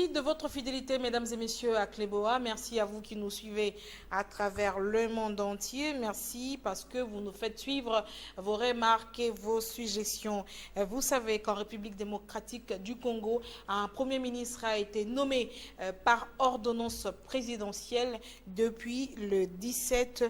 Merci de votre fidélité, mesdames et messieurs, à Cléboa. Merci à vous qui nous suivez à travers le monde entier. Merci parce que vous nous faites suivre vos remarques et vos suggestions. Vous savez qu'en République démocratique du Congo, un Premier ministre a été nommé par ordonnance présidentielle depuis le 17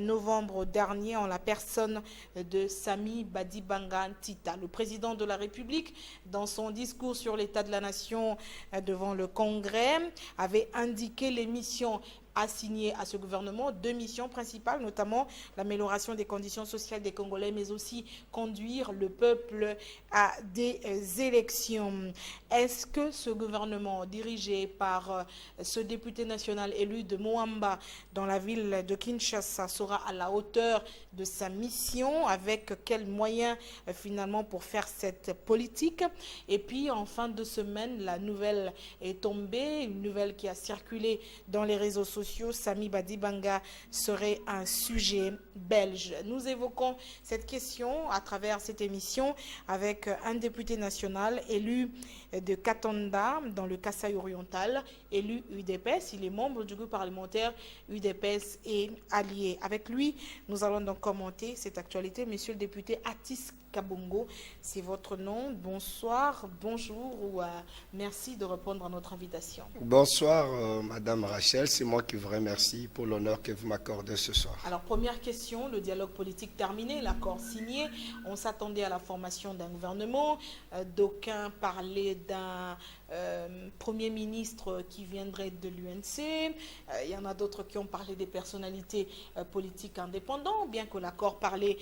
novembre dernier en la personne de Sami Badibanga Ntita. Le président de la République, dans son discours sur l'état de la nation devant le Congrès, avait indiqué les missions assignées à ce gouvernement, deux missions principales, notamment l'amélioration des conditions sociales des Congolais, mais aussi conduire le peuple à des élections. Est-ce que ce gouvernement dirigé par ce député national élu de Moamba dans la ville de Kinshasa sera à la hauteur de sa mission? Avec quels moyens finalement pour faire cette politique? Et puis en fin de semaine, la nouvelle est tombée, une nouvelle qui a circulé dans les réseaux sociaux. Sami Badibanga serait un sujet belge. Nous évoquons cette question à travers cette émission avec un député national élu de Katanda dans le Kasaï oriental, élu UDPS. Il est membre du groupe parlementaire UDPS et allié. Avec lui, nous allons donc commenter cette actualité. Monsieur le député Atis Kabongo, c'est votre nom. Bonsoir, bonjour ou merci de répondre à notre invitation. Bonsoir, Madame Rachel. C'est moi qui vous remercie pour l'honneur que vous m'accordez ce soir. Alors, première question, le dialogue politique terminé, l'accord signé. On s'attendait à la formation d'un gouvernement. D'aucuns parlaient d'un Premier ministre qui viendrait de l'UNC. Il y en a d'autres qui ont parlé des personnalités politiques indépendantes, bien que l'accord parlait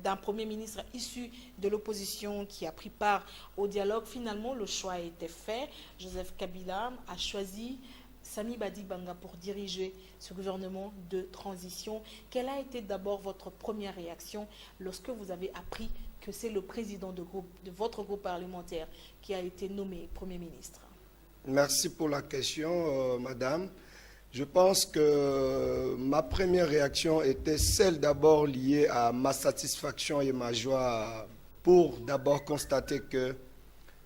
d'un Premier ministre issu de l'opposition qui a pris part au dialogue. Finalement, le choix a été fait. Joseph Kabila a choisi Sami Badibanga pour diriger ce gouvernement de transition. Quelle a été d'abord votre première réaction lorsque vous avez appris que c'est le président de votre groupe parlementaire qui a été nommé Premier ministre? Merci pour la question, Madame. Je pense que ma première réaction était celle d'abord liée à ma satisfaction et ma joie pour d'abord constater que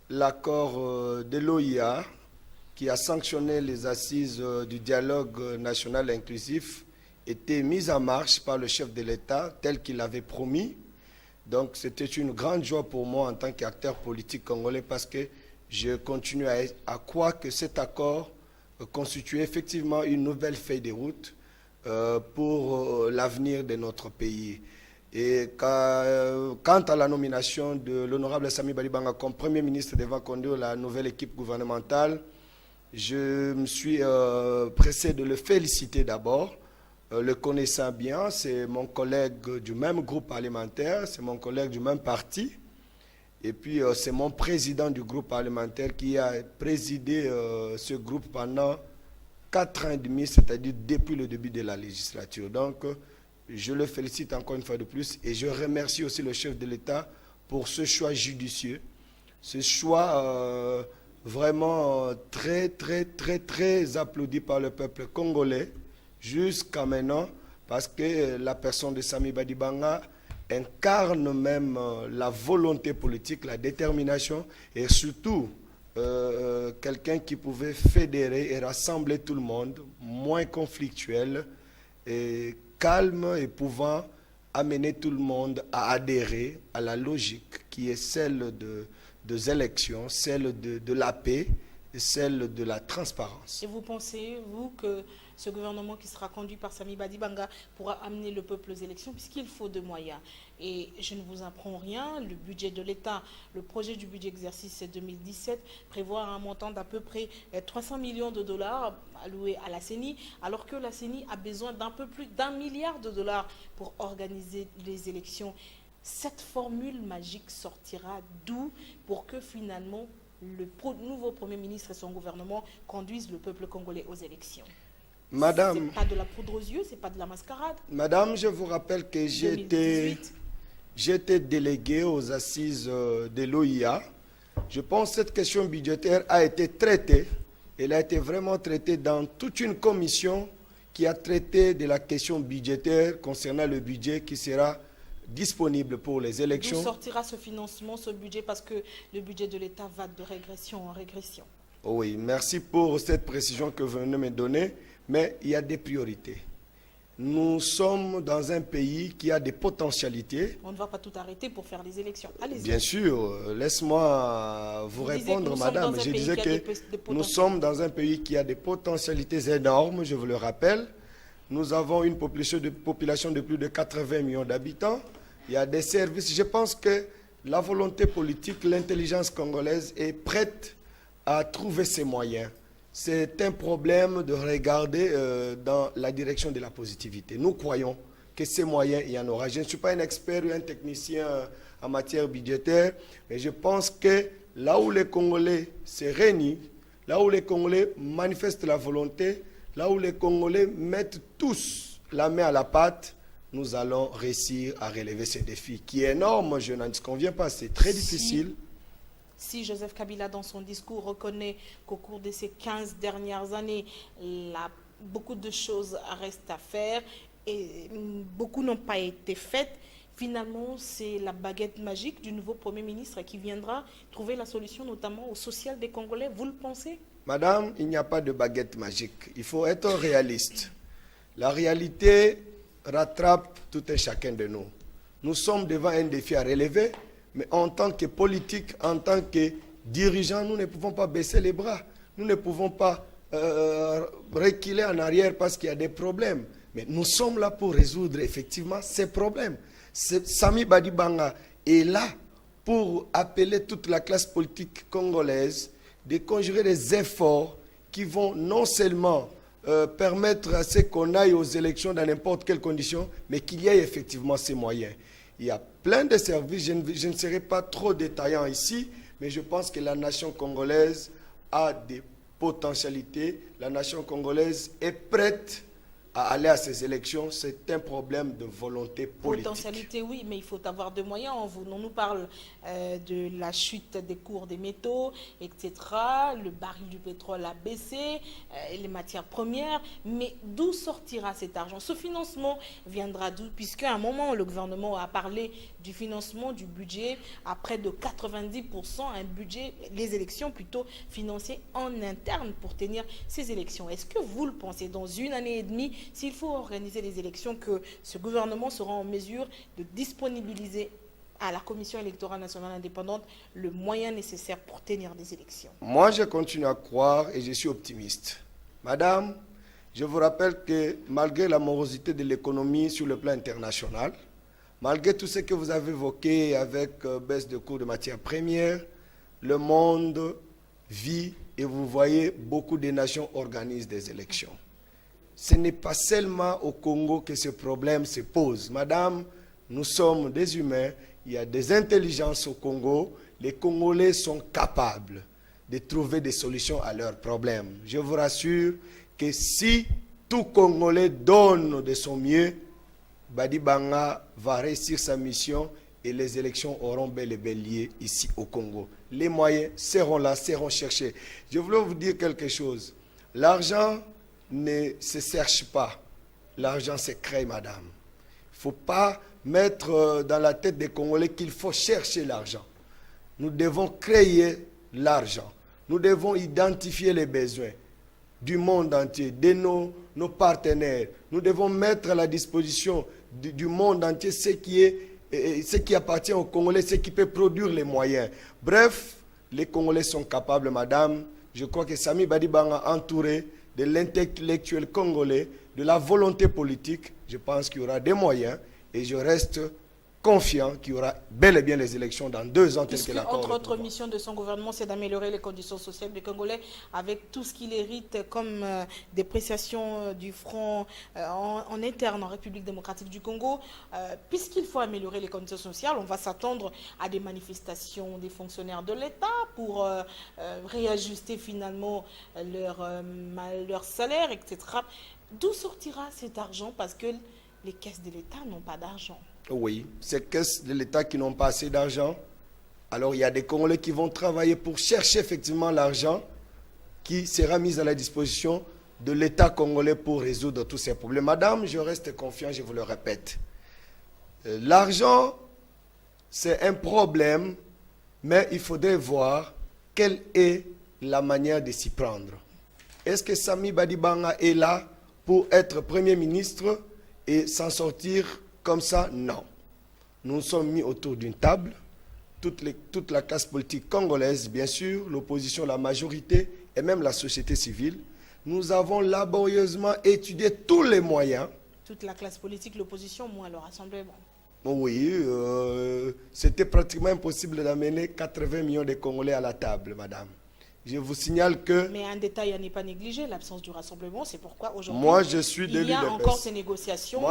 l'accord de l'OIA qui a sanctionné les assises du dialogue national inclusif était mis en marche par le chef de l'État tel qu'il avait promis. Donc c'était une grande joie pour moi en tant qu'acteur politique congolais parce que je continue à croire que cet accord constituait effectivement une nouvelle feuille de route pour l'avenir de notre pays. Et quant à la nomination de l'honorable Sami Badibanga comme Premier ministre devant conduire la nouvelle équipe gouvernementale, je me suis pressé de le féliciter d'abord. Le connaissant bien, c'est mon collègue du même groupe parlementaire, c'est mon collègue du même parti. Et puis, c'est mon président du groupe parlementaire qui a présidé ce groupe pendant 4 ans et demi, c'est-à-dire depuis le début de la législature. Donc, je le félicite encore une fois de plus et je remercie aussi le chef de l'État pour ce choix judicieux, ce choix vraiment très applaudi par le peuple congolais jusqu'à maintenant, parce que la personne de Sami Badibanga incarne même la volonté politique, la détermination et surtout quelqu'un qui pouvait fédérer et rassembler tout le monde, moins conflictuel et calme et pouvant amener tout le monde à adhérer à la logique qui est celle des élections, celle de la paix et celle de la transparence. Et vous pensez, vous, que ce gouvernement qui sera conduit par Sami Badibanga pourra amener le peuple aux élections, puisqu'il faut de moyens? Et je ne vous apprends rien, le budget de l'État, le projet du budget exercice 2017 prévoit un montant d'à peu près 300 millions de dollars alloués à la CENI, alors que la CENI a besoin d'un peu plus d'1 milliard de dollars pour organiser les élections. Cette formule magique sortira d'où pour que finalement le nouveau Premier ministre et son gouvernement conduisent le peuple congolais aux élections? Madame, c'est pas de la poudre aux yeux, c'est pas de la mascarade. Madame, je vous rappelle que j'étais délégué aux assises de l'OIA. Je pense que cette question budgétaire a été traitée. Elle a été vraiment traitée dans toute une commission qui a traité de la question budgétaire concernant le budget qui sera disponible pour les élections. D'où sortira ce financement, ce budget, parce que le budget de l'État va de régression en régression? Oui, merci pour cette précision que vous venez de me donner, mais il y a des priorités. Nous sommes dans un pays qui a des potentialités. On ne va pas tout arrêter pour faire les élections. Allez-y. Bien sûr, laisse-moi vous répondre, madame. Je disais que nous sommes dans un pays qui a des potentialités énormes, je vous le rappelle. Nous avons une population de plus de 80 millions d'habitants. Il y a des services. Je pense que la volonté politique, l'intelligence congolaise est prête à trouver ses moyens. C'est un problème de regarder dans la direction de la positivité. Nous croyons que ces moyens, il y en aura. Je ne suis pas un expert ou un technicien en matière budgétaire, mais je pense que là où les Congolais se réunissent, là où les Congolais manifestent la volonté, là où les Congolais mettent tous la main à la pâte, nous allons réussir à relever ce défi qui est énorme. Je n'en conviens pas, c'est très difficile. Si Joseph Kabila, dans son discours, reconnaît qu'au cours de ces 15 dernières années, beaucoup de choses restent à faire et beaucoup n'ont pas été faites, finalement, c'est la baguette magique du nouveau Premier ministre qui viendra trouver la solution, notamment au social des Congolais. Vous le pensez? Madame, il n'y a pas de baguette magique. Il faut être réaliste. La réalité rattrape tout un chacun de nous. Nous sommes devant un défi à relever. Mais en tant que politique, en tant que dirigeants, nous ne pouvons pas baisser les bras. Nous ne pouvons pas reculer en arrière parce qu'il y a des problèmes. Mais nous sommes là pour résoudre effectivement ces problèmes. Sami Badibanga est là pour appeler toute la classe politique congolaise de conjurer des efforts qui vont non seulement permettre à ce qu'on aille aux élections dans n'importe quelles conditions, mais qu'il y ait effectivement ces moyens. Il y a plein de services, je ne serai pas trop détaillant ici, mais je pense que la nation congolaise a des potentialités. La nation congolaise est prête à aller à ces élections. C'est un problème de volonté politique. Potentialité, oui, mais il faut avoir de moyens. On nous parle de la chute des cours des métaux, etc. Le baril du pétrole a baissé, les matières premières. Mais d'où sortira cet argent? Ce financement viendra d'où? Puisqu'à un moment, le gouvernement a parlé du financement du budget à près de 90%, un budget, les élections plutôt financées en interne pour tenir ces élections. Est-ce que vous le pensez, dans une année et demie, s'il faut organiser les élections, que ce gouvernement sera en mesure de disponibiliser à la Commission électorale nationale indépendante le moyen nécessaire pour tenir des élections? Moi, je continue à croire et je suis optimiste. Madame, je vous rappelle que malgré la morosité de l'économie sur le plan international, malgré tout ce que vous avez évoqué avec baisse de cours de matières premières, le monde vit et vous voyez beaucoup de nations organisent des élections. Ce n'est pas seulement au Congo que ce problème se pose. Madame, nous sommes des humains, il y a des intelligences au Congo. Les Congolais sont capables de trouver des solutions à leurs problèmes. Je vous rassure que si tout Congolais donne de son mieux, Badibanga va réussir sa mission et les élections auront bel et bien lieu ici au Congo. Les moyens seront là, seront cherchés. Je voulais vous dire quelque chose. L'argent ne se cherche pas. L'argent se crée, madame. Il ne faut pas mettre dans la tête des Congolais qu'il faut chercher l'argent. Nous devons créer l'argent. Nous devons identifier les besoins du monde entier, de nos partenaires. Nous devons mettre à la disposition du monde entier ce qui appartient aux Congolais, ce qui peut produire les moyens. Bref, les Congolais sont capables, madame. Je crois que Sami Badibanga, entouré de l'intellectuel congolais, de la volonté politique, je pense qu'il y aura des moyens et je reste confiant qu'il y aura bel et bien les élections dans 2 ans. Entre autres missions de son gouvernement, c'est d'améliorer les conditions sociales des Congolais avec tout ce qu'il hérite comme dépréciation du franc en interne en République démocratique du Congo. Puisqu'il faut améliorer les conditions sociales, on va s'attendre à des manifestations des fonctionnaires de l'État pour réajuster finalement leur salaire, etc. D'où sortira cet argent? Parce que les caisses de l'État n'ont pas d'argent. Oui, ces caisses de l'État qui n'ont pas assez d'argent. Alors il y a des Congolais qui vont travailler pour chercher effectivement l'argent qui sera mis à la disposition de l'État congolais pour résoudre tous ces problèmes. Madame, je reste confiant, je vous le répète. L'argent, c'est un problème, mais il faudrait voir quelle est la manière de s'y prendre. Est-ce que Sami Badibanga est là pour être Premier ministre et s'en sortir comme ça? Non. Nous nous sommes mis autour d'une table, toute la classe politique congolaise, bien sûr, l'opposition, la majorité et même la société civile. Nous avons laborieusement étudié tous les moyens. Toute la classe politique, l'opposition, moins le rassemblement. Oui, c'était pratiquement impossible d'amener 80 millions de Congolais à la table, madame. Je vous signale que... Mais un détail à ne pas négliger, l'absence du rassemblement, c'est pourquoi aujourd'hui, moi, je suis il y a encore ces négociations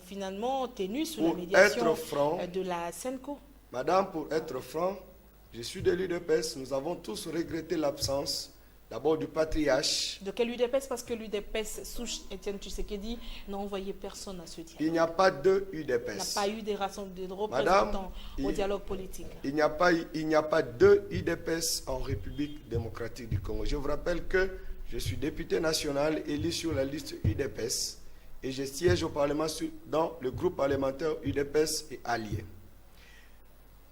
finalement tenues sous la médiation de la SENCO. Madame, pour être franc, je suis de l'UDPS. Nous avons tous regretté l'absence, d'abord du patriarche. De quel UDPS? Parce que l'UDPS, Souche Étienne Tshisekedi, n'a envoyé personne à ce dialogue. Il n'y a pas de UDPS. Il n'y a pas eu de représentants au dialogue politique. Il n'y a pas de UDPS en République démocratique du Congo. Je vous rappelle que je suis député national élu sur la liste UDPS et je siège au Parlement dans le groupe parlementaire UDPS et alliés.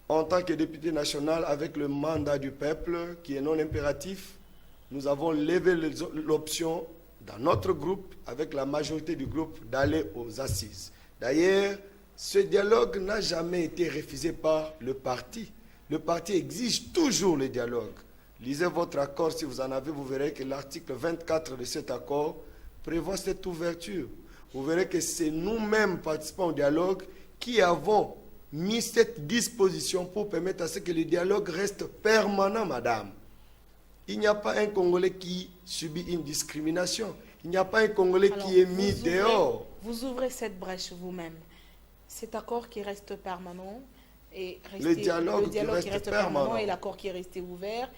En tant que député national, avec le mandat du peuple qui est non impératif, nous avons levé l'option dans notre groupe, avec la majorité du groupe, d'aller aux assises. D'ailleurs, ce dialogue n'a jamais été refusé par le parti. Le parti exige toujours le dialogue. Lisez votre accord, si vous en avez, vous verrez que l'article 24 de cet accord prévoit cette ouverture. Vous verrez que c'est nous-mêmes, participants au dialogue, qui avons mis cette disposition pour permettre à ce que le dialogue reste permanent, madame. Il n'y a pas un Congolais qui subit une discrimination. Il n'y a pas un Congolais qui est mis dehors. Vous ouvrez cette brèche vous-même. Cet accord qui reste permanent et le dialogue qui reste permanent et l'accord qui est resté ouvert,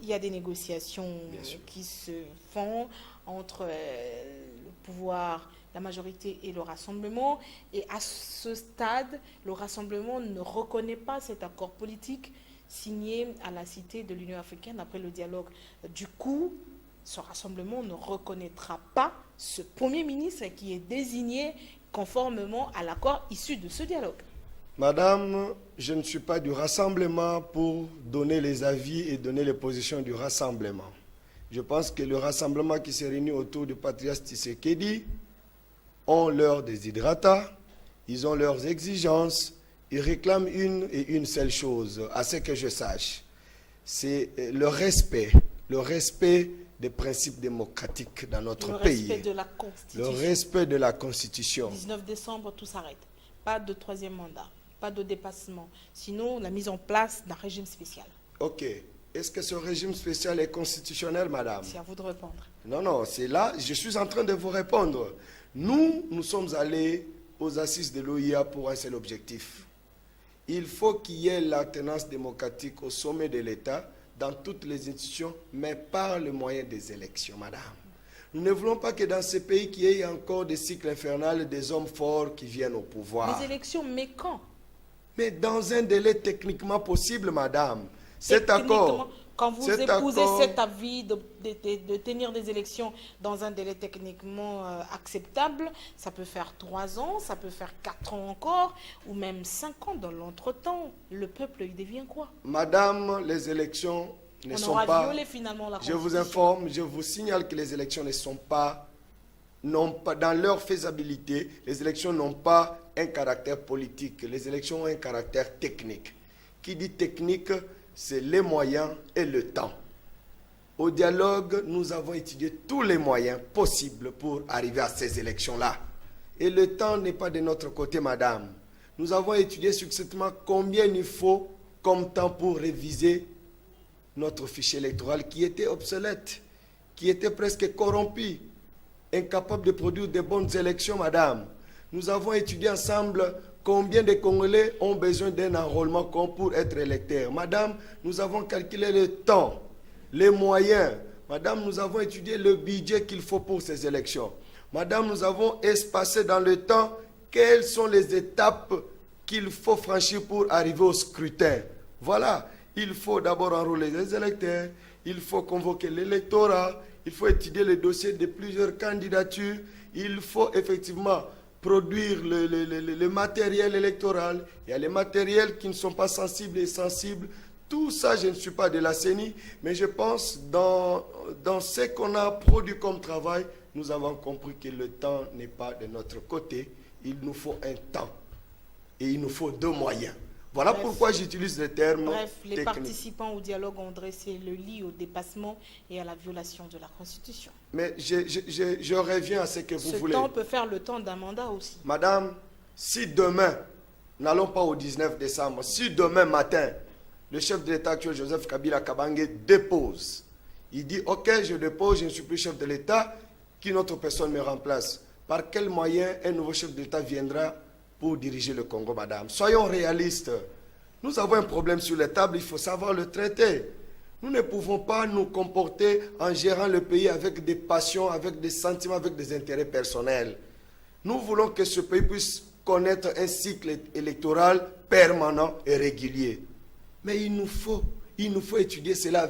il y a des négociations qui se font entre le pouvoir, la majorité et le rassemblement. Et à ce stade, le rassemblement ne reconnaît pas cet accord politique signé à la Cité de l'Union africaine après le dialogue. Du coup, ce rassemblement ne reconnaîtra pas ce Premier ministre qui est désigné conformément à l'accord issu de ce dialogue. Madame, je ne suis pas du rassemblement pour donner les avis et donner les positions du rassemblement. Je pense que le rassemblement qui s'est réuni autour du patriarche Tshisekedi ont leurs desiderata, ils ont leurs exigences, ils réclament une et une seule chose, à ce que je sache. C'est le respect des principes démocratiques dans notre pays. Le respect de la Constitution. Le respect de la Constitution. 19 décembre, tout s'arrête. Pas de troisième mandat, pas de dépassement. Sinon, la mise en place d'un régime spécial. Ok. Est-ce que ce régime spécial est constitutionnel, madame? C'est à vous de répondre. Non, c'est là, je suis en train de vous répondre. Nous sommes allés aux assises de l'OIA pour un seul objectif. Il faut qu'il y ait l'alternance démocratique au sommet de l'État, dans toutes les institutions, mais par le moyen des élections, madame. Nous ne voulons pas que dans ce pays, qu'il y ait encore des cycles infernaux, des hommes forts qui viennent au pouvoir. Les élections, mais quand? Mais dans un délai techniquement possible, madame. Cet accord... Quand vous épousez cet avis de tenir des élections dans un délai techniquement acceptable, ça peut faire 3 ans, ça peut faire 4 ans encore, ou même 5 ans dans l'entretemps. Le peuple, il devient quoi? Madame, les élections ne sont pas... On aura violé finalement la Constitution. Je vous informe, je vous signale que les élections ne sont pas... dans leur faisabilité, les élections n'ont pas un caractère politique. Les élections ont un caractère technique. Qui dit technique, c'est les moyens et le temps. Au dialogue, nous avons étudié tous les moyens possibles pour arriver à ces élections-là. Et le temps n'est pas de notre côté, madame. Nous avons étudié succinctement combien il faut comme temps pour réviser notre fichier électoral qui était obsolète, qui était presque corrompu, incapable de produire de bonnes élections, madame. Nous avons étudié ensemble combien de Congolais ont besoin d'un enrôlement pour être électeurs. Madame, nous avons calculé le temps, les moyens. Madame, nous avons étudié le budget qu'il faut pour ces élections. Madame, nous avons espacé dans le temps quelles sont les étapes qu'il faut franchir pour arriver au scrutin. Voilà, il faut d'abord enrôler les électeurs, il faut convoquer l'électorat, il faut étudier les dossiers de plusieurs candidatures, il faut effectivement produire le matériel électoral. Il y a les matériels qui ne sont pas sensibles et sensibles. Tout ça, je ne suis pas de la CENI, mais je pense dans ce qu'on a produit comme travail, nous avons compris que le temps n'est pas de notre côté. Il nous faut un temps et il nous faut 2 moyens. Voilà pourquoi j'utilise le terme les technique. Participants au dialogue ont dressé le lit au dépassement et à la violation de la Constitution. Mais je reviens à ce que vous voulez. Ce temps peut faire le temps d'un mandat aussi. Madame, si demain, n'allons pas au 19 décembre, si demain matin, le chef de l'État actuel, Joseph Kabila Kabange, dépose, il dit, ok, je dépose, je ne suis plus chef de l'État, qu'une autre personne me remplace. Par quel moyen un nouveau chef de l'État viendra pour diriger le Congo, madame? Soyons réalistes. Nous avons un problème sur la table, il faut savoir le traiter. Nous ne pouvons pas nous comporter en gérant le pays avec des passions, avec des sentiments, avec des intérêts personnels. Nous voulons que ce pays puisse connaître un cycle électoral permanent et régulier. Mais il nous faut étudier cela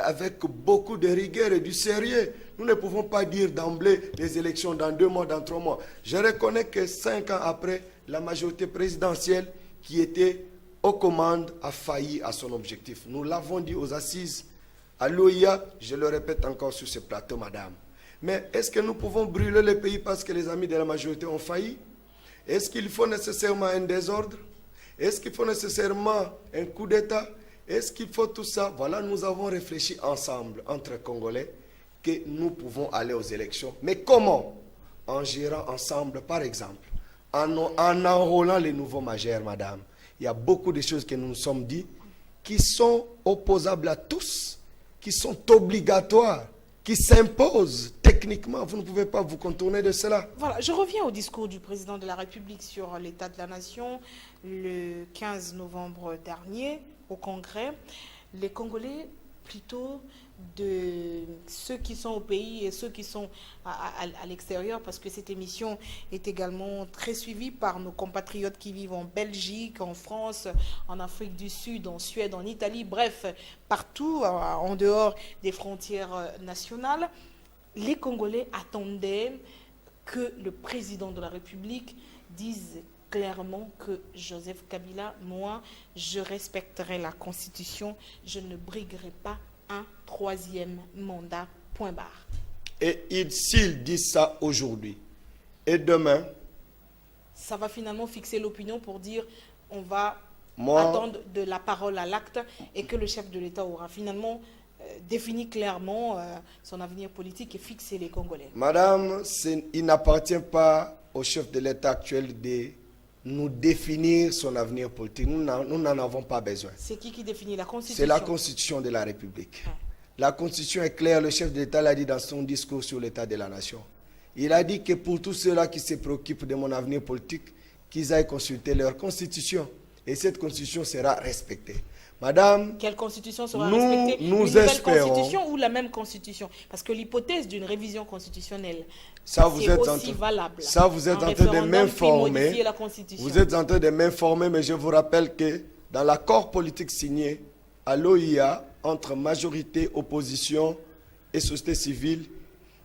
avec beaucoup de rigueur et du sérieux. Nous ne pouvons pas dire d'emblée les élections dans 2 mois, dans 3 mois. Je reconnais que 5 ans après, la majorité présidentielle qui était aux commandes a failli à son objectif. Nous l'avons dit aux assises, à l'OIA, je le répète encore sur ce plateau, madame. Mais est-ce que nous pouvons brûler le pays parce que les amis de la majorité ont failli? Est-ce qu'il faut nécessairement un désordre? Est-ce qu'il faut nécessairement un coup d'État? Est-ce qu'il faut tout ça? Voilà, nous avons réfléchi ensemble, entre Congolais, que nous pouvons aller aux élections. Mais comment? En gérant ensemble, par exemple, en enrôlant les nouveaux majeurs, madame. Il y a beaucoup de choses que nous nous sommes dit qui sont opposables à tous, qui sont obligatoires, qui s'imposent techniquement. Vous ne pouvez pas vous contourner de cela. Voilà, je reviens au discours du président de la République sur l'état de la nation le 15 novembre dernier au Congrès. Les Congolais, plutôt de ceux qui sont au pays et ceux qui sont à l'extérieur, parce que cette émission est également très suivie par nos compatriotes qui vivent en Belgique, en France, en Afrique du Sud, en Suède, en Italie, bref, partout en dehors des frontières nationales. Les Congolais attendaient que le président de la République dise clairement que Joseph Kabila, moi, je respecterai la Constitution, je ne briguerai pas un 3e mandat, point barre. Et s'il dit ça aujourd'hui, et demain, ça va finalement fixer l'opinion pour dire on va attendre de la parole à l'acte et que le chef de l'État aura finalement défini clairement son avenir politique et fixé les Congolais. Madame, il n'appartient pas au chef de l'État actuel de nous définir son avenir politique. Nous n'en avons pas besoin. C'est qui définit la Constitution? C'est la Constitution de la République. La Constitution est claire, le chef de l'État l'a dit dans son discours sur l'état de la nation. Il a dit que pour tous ceux-là qui se préoccupent de mon avenir politique, qu'ils aillent consulter leur Constitution. Et cette Constitution sera respectée. Madame, quelle Constitution sera respectée? Nous une nouvelle espérons, Constitution ou la même Constitution? Parce que l'hypothèse d'une révision constitutionnelle, ça vous êtes aussi valable. Ça, vous êtes en train de m'informer. Vous êtes en train de m'informer, mais je vous rappelle que dans l'accord politique signé à l'OIA entre majorité, opposition et société civile,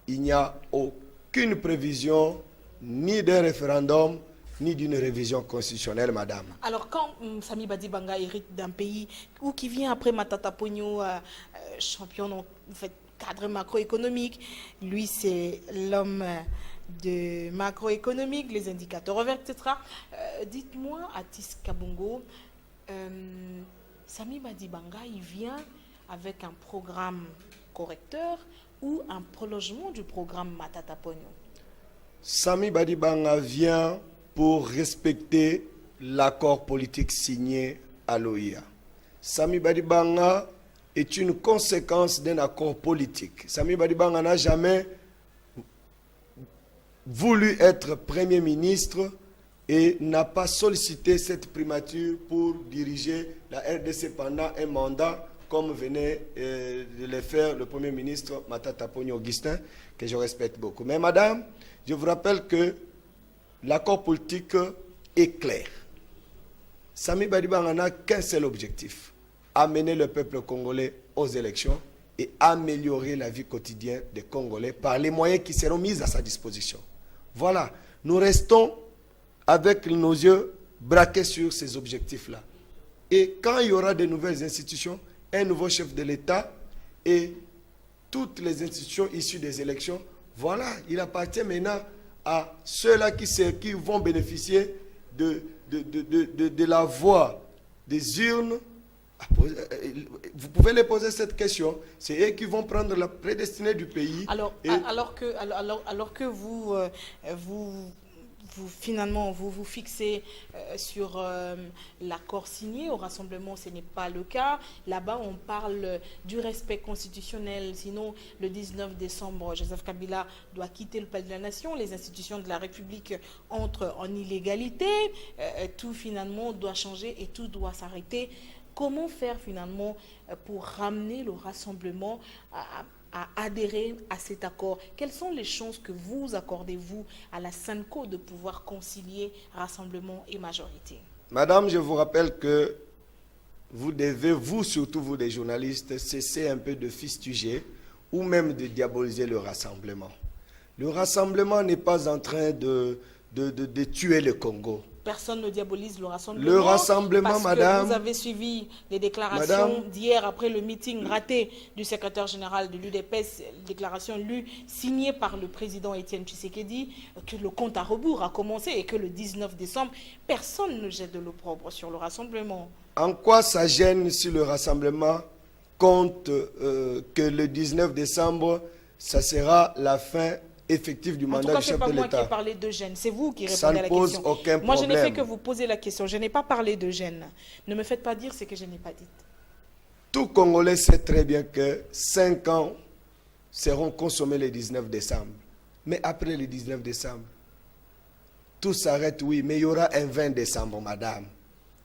il n'y a aucune prévision ni d'un référendum ni d'une révision constitutionnelle, madame. Alors, quand Sami Badibanga hérite d'un pays ou qui vient après Matata Ponyo, champion en fait, cadre macroéconomique, lui c'est l'homme de macroéconomique, les indicateurs verts, etc. Dites-moi, Atis Kabongo, Sami Badibanga, il vient avec un programme correcteur ou un prolongement du programme Matata Ponyo? Sami Badibanga vient pour respecter l'accord politique signé à l'OIA. Sami Badibanga est une conséquence d'un accord politique. Sami Badibanga n'a jamais voulu être Premier ministre et n'a pas sollicité cette primature pour diriger la RDC pendant un mandat comme venait de le faire le Premier ministre Matata Ponyo Augustin, que je respecte beaucoup. Mais madame, je vous rappelle que l'accord politique est clair. Sami Badibanga n'a qu'un seul objectif, amener le peuple congolais aux élections et améliorer la vie quotidienne des Congolais par les moyens qui seront mis à sa disposition. Voilà, nous restons avec nos yeux braqués sur ces objectifs-là. Et quand il y aura de nouvelles institutions, un nouveau chef de l'État et toutes les institutions issues des élections, voilà, il appartient maintenant à ceux-là qui vont bénéficier de la voix des urnes. Vous pouvez les poser cette question. C'est eux qui vont prendre la prédestinée du pays. Alors que finalement, vous vous fixez sur l'accord signé au rassemblement, ce n'est pas le cas. Là-bas, on parle du respect constitutionnel. Sinon, le 19 décembre, Joseph Kabila doit quitter le palais de la Nation. Les institutions de la République entrent en illégalité. Tout, finalement, doit changer et tout doit s'arrêter. Comment faire, finalement, pour ramener le rassemblement à adhérer à cet accord? Quelles sont les chances que vous accordez, vous, à la SENCO de pouvoir concilier rassemblement et majorité? Madame, je vous rappelle que vous devez, vous, surtout vous les journalistes, cesser un peu de fustiger ou même de diaboliser le rassemblement. Le rassemblement n'est pas en train de tuer le Congo. Personne ne diabolise le rassemblement. Le rassemblement, parce madame. Que vous avez suivi les déclarations d'hier après le meeting raté du secrétaire général de l'UDPS, déclaration lue, signée par le président Étienne Tshisekedi, que le compte à rebours a commencé et que le 19 décembre, personne ne jette de l'opprobre sur le rassemblement. En quoi ça gêne si le rassemblement compte que le 19 décembre, ça sera la fin effectif du mandat du chef de l'État? En tout cas, ce n'est pas moi qui ai parlé de gêne, c'est vous qui répondez à la question. Ça ne pose aucun problème. Moi, je n'ai fait que vous poser la question, je n'ai pas parlé de gêne. Ne me faites pas dire ce que je n'ai pas dit. Tout Congolais sait très bien que 5 ans seront consommés le 19 décembre. Mais après le 19 décembre, tout s'arrête, oui, mais il y aura un 20 décembre, madame.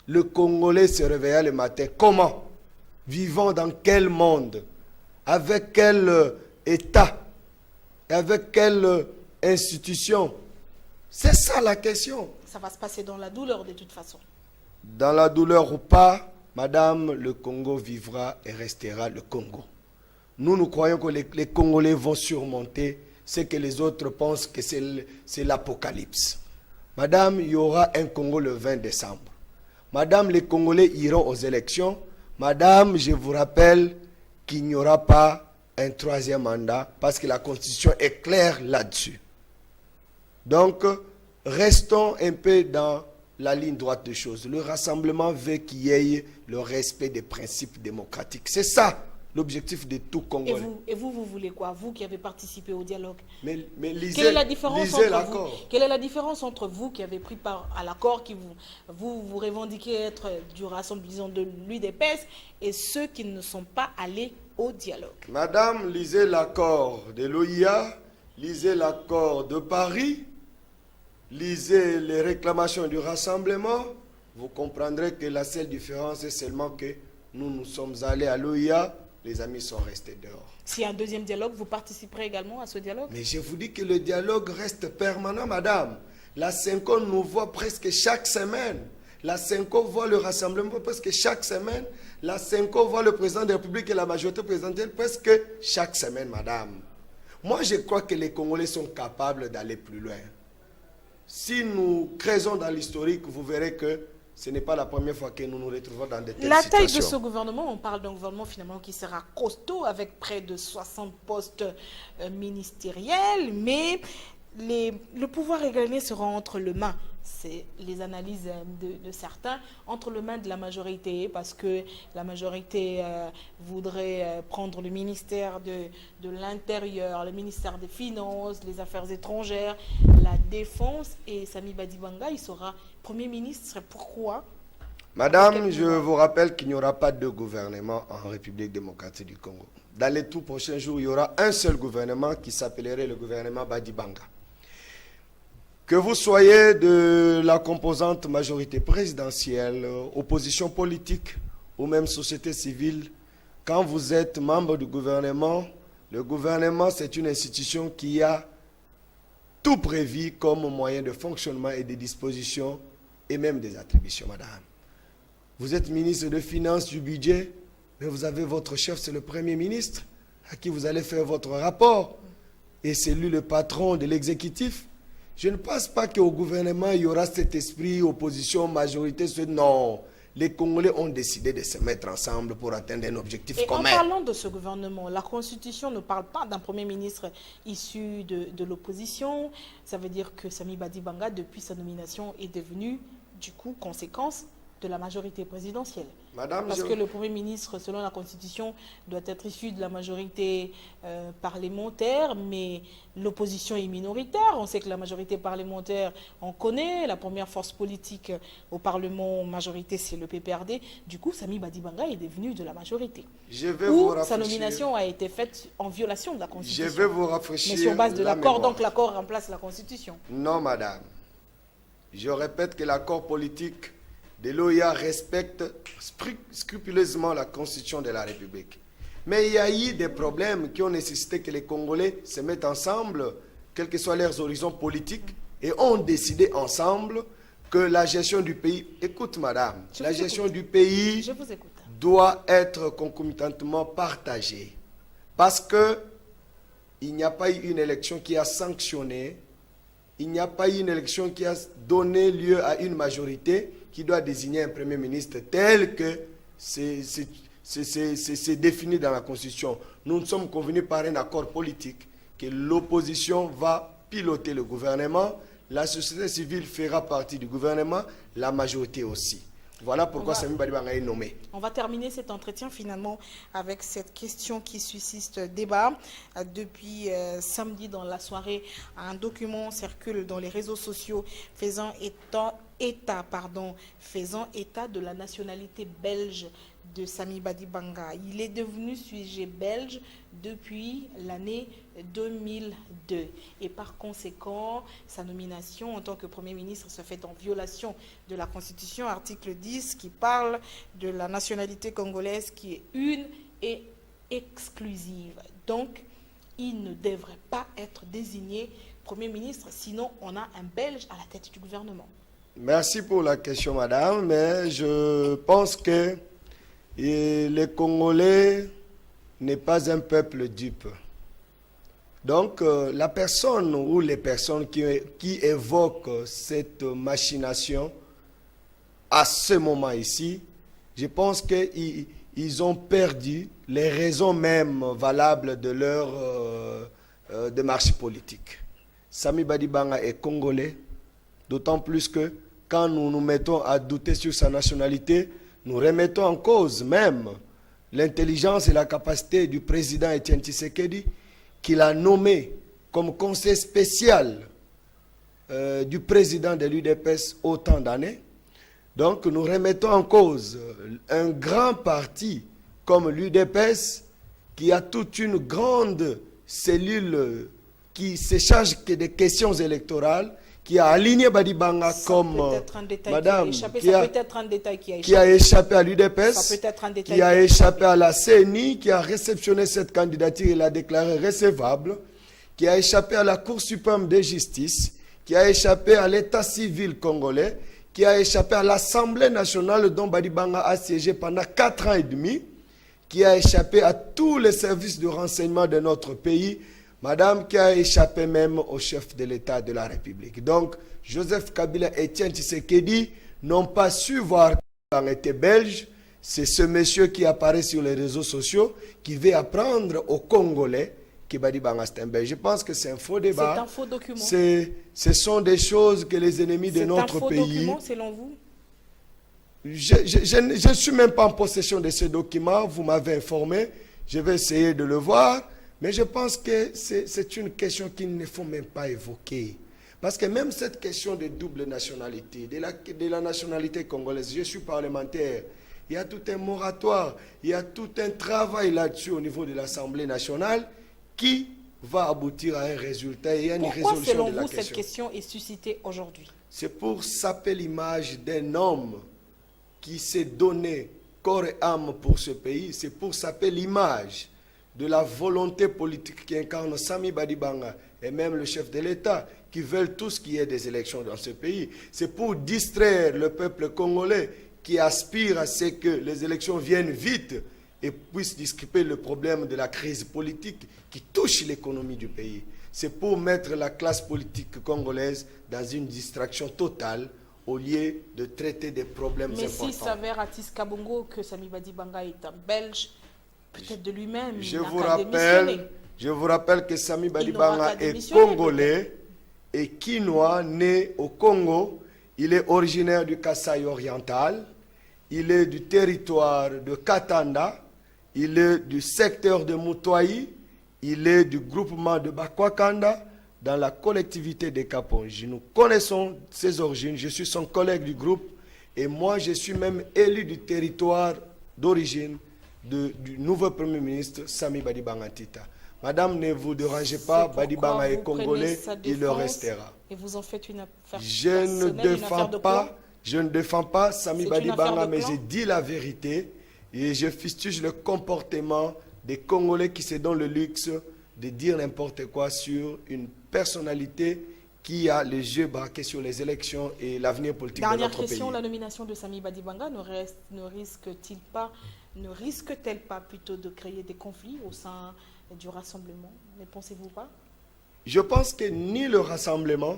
Le Congolais se réveillera le matin. Comment? Vivant dans quel monde? Avec quel État? Avec quelle institution? C'est ça la question. Ça va se passer dans la douleur de toute façon. Dans la douleur ou pas, madame, le Congo vivra et restera le Congo. Nous croyons que les Congolais vont surmonter ce que les autres pensent que c'est l'apocalypse. Madame, il y aura un Congo le 20 décembre. Madame, les Congolais iront aux élections. Madame, je vous rappelle qu'il n'y aura pas un troisième mandat, parce que la Constitution est claire là-dessus. Donc, restons un peu dans la ligne droite des choses. Le rassemblement veut qu'il y ait le respect des principes démocratiques. C'est ça l'objectif de tout Congolais. Et vous voulez quoi? Vous qui avez participé au dialogue. Mais lisez, quelle est la différence entre l'accord. Quelle est la différence entre vous qui avez pris part à l'accord, qui vous revendiquez être du rassemblement de l'UDPS, et ceux qui ne sont pas allés au dialogue? Madame, lisez l'accord de l'OIA, lisez l'accord de Paris, lisez les réclamations du rassemblement, vous comprendrez que la seule différence est seulement que nous sommes allés à l'OIA, les amis sont restés dehors. S'il y a un deuxième dialogue, vous participerez également à ce dialogue? Mais je vous dis que le dialogue reste permanent, madame. La SENCO nous voit presque chaque semaine. La SENCO voit le rassemblement presque chaque semaine. La SENCO voit le président de la République et la majorité présidentielle presque chaque semaine, madame. Moi, je crois que les Congolais sont capables d'aller plus loin. Si nous creusons dans l'historique, vous verrez que ce n'est pas la première fois que nous nous retrouvons dans de telles situations. La taille de ce gouvernement, on parle d'un gouvernement finalement qui sera costaud avec près de 60 postes ministériels, mais le pouvoir régalien sera entre les mains. C'est les analyses de certains, entre les mains de la majorité, parce que la majorité voudrait prendre le ministère de l'Intérieur, le ministère des Finances, les Affaires étrangères, la Défense, et Sami Badibanga, il sera Premier ministre. Pourquoi? Madame, je vous rappelle qu'il n'y aura pas de gouvernement en République démocratique du Congo. Dans les tout prochains jours, il y aura un seul gouvernement qui s'appellerait le gouvernement Badibanga. Que vous soyez de la composante majorité présidentielle, opposition politique ou même société civile, quand vous êtes membre du gouvernement, le gouvernement c'est une institution qui a tout prévu comme moyen de fonctionnement et de disposition et même des attributions, madame. Vous êtes ministre de Finances, du Budget, mais vous avez votre chef, c'est le Premier ministre, à qui vous allez faire votre rapport. Et c'est lui le patron de l'exécutif. Je ne pense pas qu'au gouvernement, il y aura cet esprit, opposition, majorité. Non. les Congolais ont décidé de se mettre ensemble pour atteindre un objectif commun. En parlant de ce gouvernement, la Constitution ne parle pas d'un Premier ministre issu de l'opposition. Ça veut dire que Sami Badibanga, depuis sa nomination, est devenu, du coup, conséquence de la majorité présidentielle. Parce que le Premier ministre, selon la Constitution, doit être issu de la majorité parlementaire, mais l'opposition est minoritaire. On sait que la majorité parlementaire, on connaît, la première force politique au Parlement majorité, c'est le PPRD. Du coup, Sami Badibanga est devenu de la majorité. Sa nomination a été faite en violation de la Constitution. Je vais vous rafraîchir. Mais sur base de l'accord, donc l'accord remplace la Constitution. Non, madame. Je répète que l'accord politique de l'OIA respecte scrupuleusement la Constitution de la République. Mais il y a eu des problèmes qui ont nécessité que les Congolais se mettent ensemble, quels que soient leurs horizons politiques, et ont décidé ensemble que la gestion du pays... Écoute, madame, la gestion du pays doit être concomitamment partagée. Parce que il n'y a pas eu une élection qui a sanctionné, il n'y a pas eu une élection qui a donné lieu à une majorité qui doit désigner un Premier ministre tel que c'est défini dans la Constitution. Nous sommes convenus par un accord politique que l'opposition va piloter le gouvernement, la société civile fera partie du gouvernement, la majorité aussi. Voilà pourquoi Sami Badibanga est nommé. On va terminer cet entretien finalement avec cette question qui suscite débat. Depuis samedi dans la soirée, un document circule dans les réseaux sociaux faisant état de la nationalité belge de Sami Badibanga. Il est devenu sujet belge depuis l'année 2002. Et par conséquent, sa nomination en tant que Premier ministre se fait en violation de la Constitution, article 10, qui parle de la nationalité congolaise qui est une et exclusive. Donc, il ne devrait pas être désigné Premier ministre, sinon on a un Belge à la tête du gouvernement. Merci pour la question, madame, mais je pense que les Congolais n'est pas un peuple dupe. Donc, la personne ou les personnes qui évoquent cette machination à ce moment ici, je pense qu'ils ont perdu les raisons même valables de leur démarche politique. Sami Badibanga est congolais, d'autant plus que quand nous nous mettons à douter sur sa nationalité, nous remettons en cause même l'intelligence et la capacité du président Etienne Tshisekedi, qu'il a nommé comme conseiller spécial du président de l'UDPS autant d'années. Donc nous remettons en cause un grand parti comme l'UDPS qui a toute une grande cellule qui se charge que des questions électorales, qui a aligné Badibanga comme madame, qui a échappé à l'UDPS, qui a échappé à la CENI, qui a réceptionné cette candidature et l'a déclarée recevable, qui a échappé à la Cour suprême de justice, qui a échappé à l'État civil congolais, qui a échappé à l'Assemblée nationale dont Badibanga a siégé pendant 4 ans et demi, qui a échappé à tous les services de renseignement de notre pays, madame, qui a échappé même au chef de l'État de la République. Donc, Joseph Kabila et Etienne Tshisekedi n'ont pas su voir qu'il était belge. C'est ce monsieur qui apparaît sur les réseaux sociaux qui veut apprendre aux Congolais que Badibanga est un belge. Je pense que c'est un faux débat. C'est un faux document. Ce sont des choses que les ennemis de notre pays... C'est un faux document, selon vous? Je ne suis même pas en possession de ce document. Vous m'avez informé. Je vais essayer de le voir. Mais je pense que c'est une question qu'il ne faut même pas évoquer. Parce que même cette question de double nationalité, de la nationalité congolaise, je suis parlementaire, il y a tout un moratoire, il y a tout un travail là-dessus au niveau de l'Assemblée nationale qui va aboutir à un résultat et à une résolution de la question. Pourquoi, selon vous, cette question est suscitée aujourd'hui? C'est pour saper l'image d'un homme qui s'est donné corps et âme pour ce pays. C'est pour saper l'image de la volonté politique qui incarne Sami Badibanga et même le chef de l'État, qui veulent tous qu'il y ait des élections dans ce pays. C'est pour distraire le peuple congolais qui aspire à ce que les élections viennent vite et puissent dissiper le problème de la crise politique qui touche l'économie du pays. C'est pour mettre la classe politique congolaise dans une distraction totale au lieu de traiter des problèmes Mais importants. s'il s'avère à Tiskabongo que Sami Badibanga est un Belge, peut-être de lui-même, Je vous rappelle que Sami Badibanga est congolais et quinois, né au Congo. Il est originaire du Kasaï oriental. Il est du territoire de Katanda. Il est du secteur de Moutouaï. Il est du groupement de Bakwakanda dans la collectivité des Kaponji. Nous connaissons ses origines. Je suis son collègue du groupe. Et moi, je suis même élu du territoire d'origine du nouveau Premier ministre, Sami Badibanga Tita. Madame, ne vous dérangez pas, Badibanga est congolais, il le restera. Et vous en faites une affaire Je ne défends pas Sami Badibanga, mais je dis la vérité et je fustige le comportement des Congolais qui se donnent le luxe de dire n'importe quoi sur une personnalité qui a les yeux braqués sur les élections et l'avenir politique de notre pays. Dernière question, la nomination de Sami Badibanga ne risque-t-elle pas plutôt de créer des conflits au sein du rassemblement? Ne pensez-vous pas? Je pense que ni le rassemblement,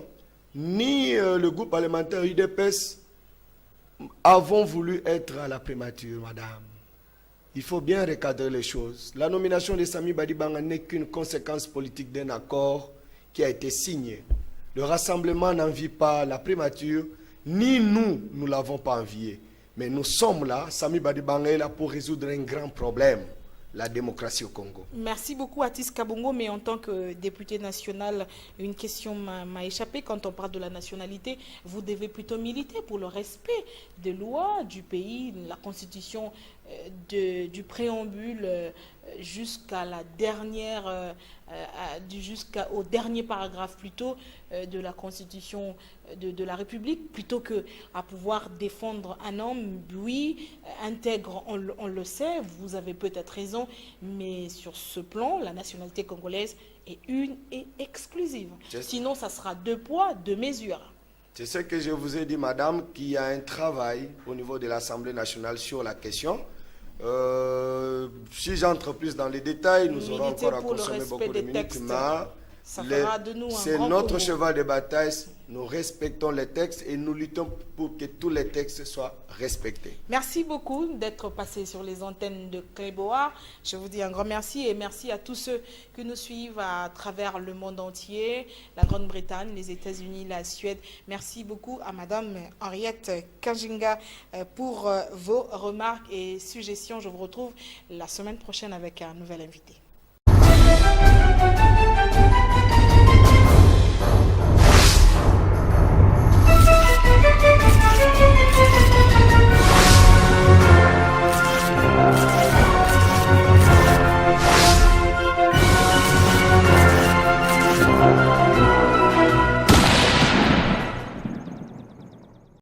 ni le groupe parlementaire UDPS avons voulu être à la primature, madame. Il faut bien recadrer les choses. La nomination de Sami Badibanga n'est qu'une conséquence politique d'un accord qui a été signé. Le rassemblement n'envie pas la primature, ni nous, nous ne l'avons pas envié. Mais nous sommes là, Sami Badibanga est là pour résoudre un grand problème, la démocratie au Congo. Merci beaucoup à Tiskabongo, mais en tant que député national, une question m'a échappé. Quand on parle de la nationalité, vous devez plutôt militer pour le respect des lois du pays, la constitution du préambule jusqu'à la dernière, jusqu'au dernier paragraphe plutôt de la constitution de la République, plutôt que à pouvoir défendre un homme, oui, intègre, on le sait, vous avez peut-être raison, mais sur ce plan, la nationalité congolaise est une et exclusive. Sinon, ça sera 2 poids, 2 mesures. C'est ce que je vous ai dit, madame, qu'il y a un travail au niveau de l'Assemblée nationale sur la question. Si j'entre plus dans les détails, nous aurons encore à consommer beaucoup de minutes, mais c'est notre cheval de bataille. Nous respectons les textes et nous luttons pour que tous les textes soient respectés. Merci beaucoup d'être passé sur les antennes de Cléboa. Je vous dis un grand merci et merci à tous ceux qui nous suivent à travers le monde entier, la Grande-Bretagne, les États-Unis, la Suède. Merci beaucoup à Madame Henriette Kajinga pour vos remarques et suggestions. Je vous retrouve la semaine prochaine avec un nouvel invité.